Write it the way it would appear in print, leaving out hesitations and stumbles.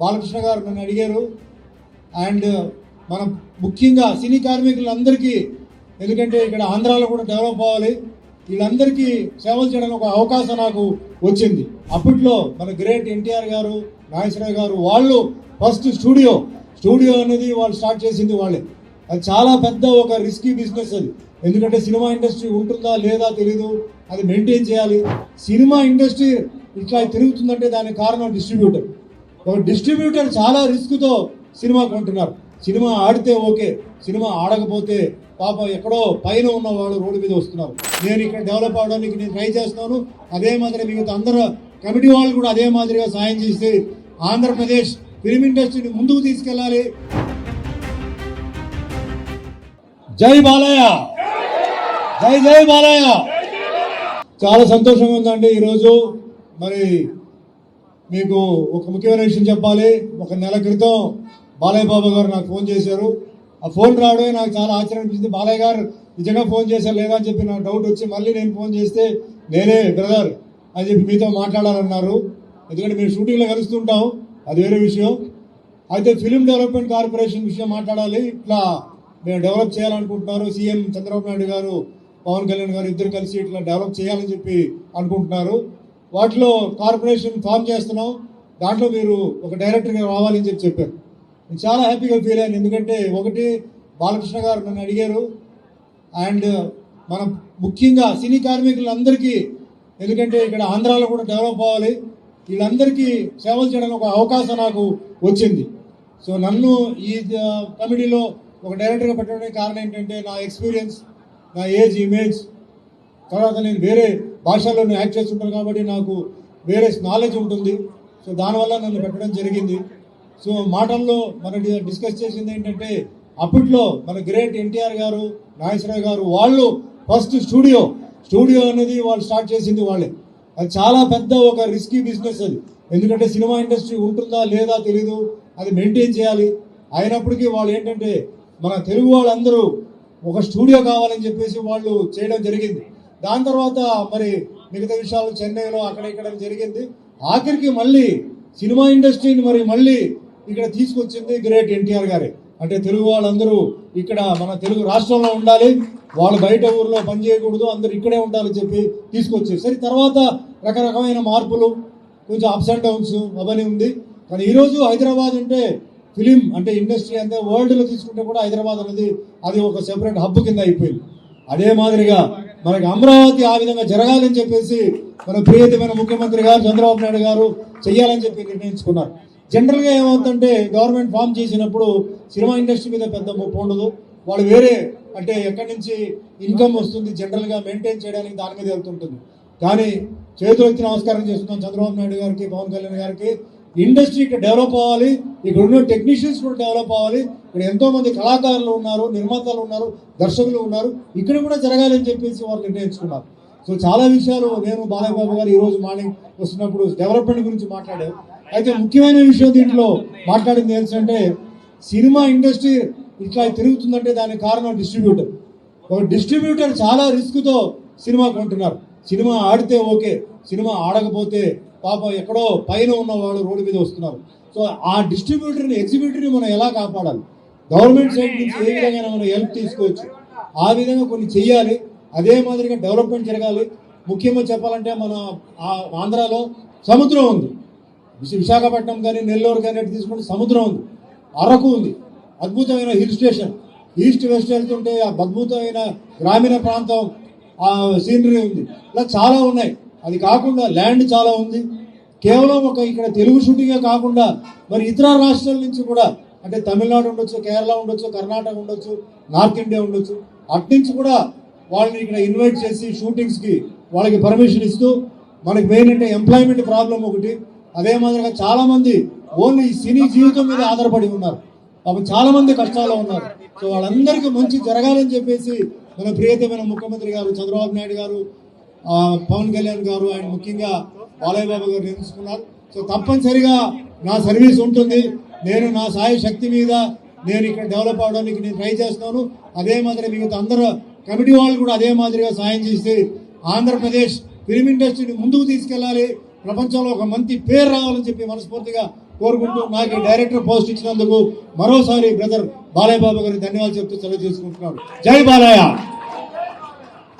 బాలకృష్ణ గారు నన్ను అడిగారు. అండ్ మనం ముఖ్యంగా సినీ కార్మికులందరికీ, ఎందుకంటే ఇక్కడ ఆంధ్రాలో కూడా డెవలప్ అవ్వాలి, వీళ్ళందరికీ సేవలు చేయడానికి ఒక అవకాశం నాకు వచ్చింది. అప్పట్లో మన గ్రేట్ ఎన్టీఆర్ గారు, నాగేశ్వరరావు గారు వాళ్ళు ఫస్ట్ స్టూడియో అనేది వాళ్ళు స్టార్ట్ చేసింది వాళ్ళే. అది చాలా పెద్ద ఒక రిస్కీ బిజినెస్ అది. ఎందుకంటే సినిమా ఇండస్ట్రీ ఉంటుందా లేదా తెలీదు, అది మెయింటైన్ చేయాలి. సినిమా ఇండస్ట్రీ ఇట్లా తిరుగుతుందంటే దానికి కారణం డిస్ట్రిబ్యూటర్. ఒక డిస్ట్రిబ్యూటర్ చాలా రిస్క్తో సినిమా కొంటున్నారు. సినిమా ఆడితే ఓకే, సినిమా ఆడకపోతే పాప ఎక్కడో పైన ఉన్న వాళ్ళు రోడ్డు మీద వస్తున్నారు. నేను ఇక్కడ డెవలప్ అవడానికి నేను ట్రై చేస్తున్నాను. అదే మాదిరి మిగతా అందరూ కమిటీ వాళ్ళు కూడా అదే మాదిరిగా సాయం చేసి ఆంధ్రప్రదేశ్ ఫిలిం ఇండస్ట్రీని ముందుకు తీసుకెళ్ళాలి. జై బాలయ్య, జై బాలయ్య. చాలా సంతోషంగా ఉందండి ఈరోజు. మరి మీకు ఒక ముఖ్యమైన విషయం చెప్పాలి. ఒక నెల క్రితం బాలయ్య బాబు గారు నాకు ఫోన్ చేశారు. ఆ ఫోన్ రావడమే నాకు చాలా ఆశ్చర్యం అనిపించింది. బాలయ్య గారు నిజంగా ఫోన్ చేశారు లేదా అని చెప్పి నాకు డౌట్ వచ్చి మళ్ళీ నేను ఫోన్ చేస్తే నేనే బ్రదర్ అని చెప్పి మీతో మాట్లాడాలన్నారు. ఎందుకంటే మేము షూటింగ్లో కలుస్తుంటాం, అది వేరే విషయం. అయితే ఫిలిం డెవలప్మెంట్ కార్పొరేషన్ విషయం మాట్లాడాలి. ఇట్లా మేము డెవలప్ చేయాలనుకుంటున్నారు. సీఎం చంద్రబాబు నాయుడు గారు, పవన్ కళ్యాణ్ గారు ఇద్దరు కలిసి ఇట్లా డెవలప్ చేయాలని చెప్పి అనుకుంటున్నారు. వాటిలో కార్పొరేషన్ ఫామ్ చేస్తున్నాం, దాంట్లో మీరు ఒక డైరెక్టర్గా రావాలని చెప్పారు. నేను చాలా హ్యాపీగా ఫీల్ అయ్యాను. ఎందుకంటే ఒకటి, బాలకృష్ణ గారు నన్ను అడిగారు. అండ్ మనం ముఖ్యంగా సినీ కార్మికులందరికీ, ఎందుకంటే ఇక్కడ ఆంధ్రాలో కూడా డెవలప్ అవ్వాలి, వీళ్ళందరికీ సేవలు చేయడానికి ఒక అవకాశం నాకు వచ్చింది. సో నన్ను ఈ కమిటీలో ఒక డైరెక్టర్గా పెట్టడానికి కారణం ఏంటంటే నా ఎక్స్పీరియన్స్, నా ఏజ్, ఇమేజ్, తర్వాత నేను వేరే భాషల్లో యాక్ట్ చేస్తుంటాను కాబట్టి నాకు వేరే నాలెడ్జ్ ఉంటుంది. సో దానివల్ల నన్ను పెట్టడం జరిగింది. సో మాటల్లో మనం డిస్కస్ చేసింది ఏంటంటే, అప్పట్లో మన గ్రేట్ ఎన్టీఆర్ గారు, నాగేశ్వరరావు గారు వాళ్ళు ఫస్ట్ స్టూడియో అనేది వాళ్ళు స్టార్ట్ చేసింది వాళ్ళే. అది చాలా పెద్ద ఒక రిస్కీ బిజినెస్ అది. ఎందుకంటే సినిమా ఇండస్ట్రీ ఉంటుందా లేదా తెలీదు, అది మెయింటైన్ చేయాలి. అయినప్పటికీ వాళ్ళు ఏంటంటే మన తెలుగు వాళ్ళందరూ ఒక స్టూడియో కావాలని చెప్పేసి వాళ్ళు చేయడం జరిగింది. దాని తర్వాత మరి మిగతా విషయాలు చెన్నైలో అక్కడ ఇక్కడ జరిగింది. ఆఖరికి మళ్ళీ సినిమా ఇండస్ట్రీని మళ్ళీ ఇక్కడ తీసుకొచ్చింది గ్రేట్ ఎన్టీఆర్ గారే. అంటే తెలుగు వాళ్ళందరూ ఇక్కడ మన తెలుగు రాష్ట్రంలో ఉండాలి, వాళ్ళు బయట ఊర్లో పనిచేయకూడదు, అందరూ ఇక్కడే ఉండాలని చెప్పి తీసుకొచ్చారు. సరే, తర్వాత రకరకమైన మార్పులు, కొంచెం అప్స్ అండ్ డౌన్స్ అవన్నీ ఉంది. కానీ ఈరోజు హైదరాబాద్ అంటే ఫిలిం అంటే ఇండస్ట్రీ అంటే వరల్డ్లో తీసుకుంటే కూడా హైదరాబాద్ అనేది అది ఒక సెపరేట్ హబ్ కింద అయిపోయింది. అదే మాదిరిగా మనకి అమరావతి ఆ విధంగా జరగాలని చెప్పేసి మన ప్రియతమైన ముఖ్యమంత్రి గారు చంద్రబాబు నాయుడు గారు చెయ్యాలని చెప్పి నిర్ణయించుకున్నారు. జనరల్గా ఏమవుతుందంటే గవర్నమెంట్ ఫామ్ చేసినప్పుడు సినిమా ఇండస్ట్రీ మీద పెద్ద ముప్పు ఉండదు. వాళ్ళు వేరే అంటే ఎక్కడి నుంచి ఇన్కమ్ వస్తుంది జనరల్గా మెయింటైన్ చేయడానికి దాని మీద వెళ్తుంటుంది. కానీ చేతులు ఎత్తి నమస్కారం చేస్తున్నాం చంద్రబాబు నాయుడు గారికి, పవన్ కళ్యాణ్ గారికి. ఇండస్ట్రీ ఇక్కడ డెవలప్ అవ్వాలి, ఇక్కడ ఉన్న టెక్నీషియన్స్ కూడా డెవలప్ అవ్వాలి. ఇక్కడ ఎంతో మంది కళాకారులు ఉన్నారు, నిర్మాతలు ఉన్నారు, దర్శకులు ఉన్నారు, ఇక్కడ కూడా జరగాలని చెప్పేసి వాళ్ళు నిర్ణయించుకున్నారు. సో చాలా విషయాలు నేను బాలయ్య బాబు గారు ఈరోజు మార్నింగ్ వస్తున్నప్పుడు డెవలప్మెంట్ గురించి మాట్లాడారు. అయితే ముఖ్యమైన విషయం దీంట్లో మాట్లాడింది ఏంటంటే, సినిమా ఇండస్ట్రీ ఇట్లా తిరుగుతుందంటే దానికి కారణం డిస్ట్రిబ్యూటర్. ఒక డిస్ట్రిబ్యూటర్ చాలా రిస్క్తో సినిమా కొంటున్నారు. సినిమా ఆడితే ఓకే, సినిమా ఆడకపోతే పాప ఎక్కడో పైన ఉన్న వాళ్ళు రోడ్డు మీద వస్తున్నారు. సో ఆ డిస్ట్రిబ్యూటర్ని, ఎగ్జిబ్యూటర్ని మనం ఎలా కాపాడాలి, గవర్నమెంట్ సైడ్ నుంచి ఏ విధంగా మనం హెల్ప్ తీసుకోవచ్చు, ఆ విధంగా కొన్ని చెయ్యాలి. అదే మాదిరిగా డెవలప్మెంట్ జరగాలి. ముఖ్యంగా చెప్పాలంటే మన ఆంధ్రాలో సముద్రం ఉంది, విశాఖపట్నం కానీ నెల్లూరు కానీ తీసుకుంటే సముద్రం ఉంది, అరకు ఉంది, అద్భుతమైన హిల్ స్టేషన్, ఈస్ట్ వెస్ట్ వెళ్తుంటే ఆ అద్భుతమైన గ్రామీణ ప్రాంతం ఆ సీనరీ ఉంది. ఇలా చాలా ఉన్నాయి. అది కాకుండా ల్యాండ్ చాలా ఉంది. కేవలం ఒక ఇక్కడ తెలుగు షూటింగే కాకుండా మరి ఇతర రాష్ట్రాల నుంచి కూడా, అంటే తమిళనాడు ఉండొచ్చు, కేరళ ఉండొచ్చు, కర్ణాటక ఉండొచ్చు, నార్త్ ఇండియా ఉండొచ్చు, అట్నుంచి కూడా వాళ్ళని ఇక్కడ ఇన్వైట్ చేసి షూటింగ్స్కి వాళ్ళకి పర్మిషన్ ఇస్తూ, మనకి మెయిన్ అంటే ఎంప్లాయ్మెంట్ ప్రాబ్లం ఒకటి. అదే మాదిరిగా చాలామంది ఓన్లీ సినీ జీవితం మీద ఆధారపడి ఉన్నారు, పాపం చాలా మంది కష్టాల్లో ఉన్నారు. సో వాళ్ళందరికీ మంచి జరగాలని చెప్పేసి మన ప్రియతమైన ముఖ్యమంత్రి గారు చంద్రబాబు నాయుడు గారు, పవన్ కళ్యాణ్ గారు, ఆయన ముఖ్యంగా బాలయ్య బాబు గారు నిర్ణయించుకున్నారు. సో తప్పనిసరిగా నా సర్వీస్ ఉంటుంది. నేను నా సాయి శక్తి మీద నేను ఇక్కడ డెవలప్ అవడానికి నేను ట్రై చేస్తున్నాను. అదే మాదిరి మిగతా అందరూ కమిటీ వాళ్ళు కూడా అదే మాదిరిగా సాయం చేసి ఆంధ్రప్రదేశ్ ఫిలిం ఇండస్ట్రీని ముందుకు తీసుకెళ్ళాలి, ప్రపంచంలో ఒక మంచి పేరు రావాలని చెప్పి మనస్ఫూర్తిగా కోరుకుంటూ నాకు ఈ డైరెక్టర్ పోస్ట్ ఇచ్చినందుకు మరోసారి బ్రదర్ బాలయ్య బాబు గారికి ధన్యవాదాలు చెప్తూ సెలవు తీసుకుంటున్నాను. జై బాలయ్య.